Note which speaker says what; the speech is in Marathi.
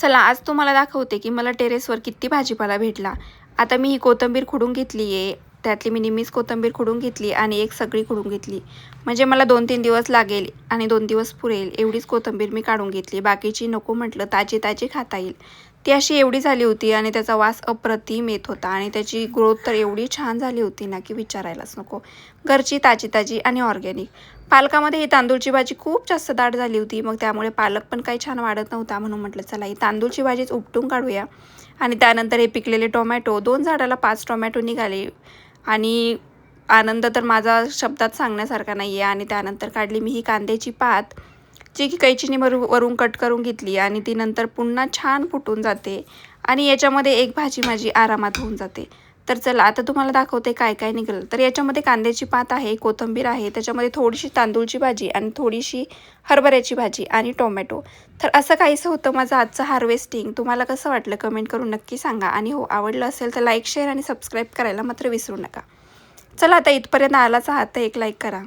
Speaker 1: चला आज तुम्हाला दाखवते की मला टेरेसवर किती भाजीपाला भेटला. आता मी ही कोथिंबीर खुडून घेतली आहे. त्यातली मी निम्मीच कोथिंबीर खुडून घेतली आणि एक सगळी खुडून घेतली. म्हणजे मला 2-3 दिवस लागेल आणि 2 दिवस पुरेल एवढीच कोथिंबीर मी काढून घेतली. बाकीची नको म्हटलं, ताजी ताजी खाता येईल. ती अशी एवढी झाली होती आणि त्याचा वास अप्रतिम येत होता आणि त्याची ग्रोथ तर एवढी छान झाली होती ना की विचारायलाच नको. घरची ताजी ताजी आणि ऑर्गॅनिक. पालकामध्ये ही तांदूळची भाजी खूप जास्त दाट झाली होती. मग त्यामुळे पालक पण काही छान वाढत नव्हता. म्हणून म्हटलं चला ही तांदूळची भाजीच उपटून काढूया. आणि त्यानंतर हे पिकलेले टोमॅटो, 2 झाडाला 5 टोमॅटो निघाले आणि आनंद तर माझा शब्दात सांगण्यासारखा नाही आहे. आणि त्यानंतर काढली मी ही कांद्याची पात, जी की कैचीने वरून कट करून घेतली आणि ती नंतर पुन्हा छान फुटून जाते आणि याच्यामध्ये एक भाजी माझी आरामात होऊन जाते. तर चला आता तुम्हाला दाखवते काय काय निघालं. तर याच्यामध्ये कांद्याची पात आहे, कोथिंबीर आहे, त्याच्यामध्ये थोडीशी तांदूळची भाजी आणि थोडीशी हरभऱ्याची भाजी आणि टोमॅटो. तर असं काहीसं होतं माझं आजचं हार्वेस्टिंग. तुम्हाला कसं वाटलं कमेंट करून नक्की सांगा. आणि हो, आवडलं असेल तर लाईक, शेअर आणि सबस्क्राईब करायला मात्र विसरू नका. चला आता इथपर्यंत आलाच आहात तर एक लाईक करा.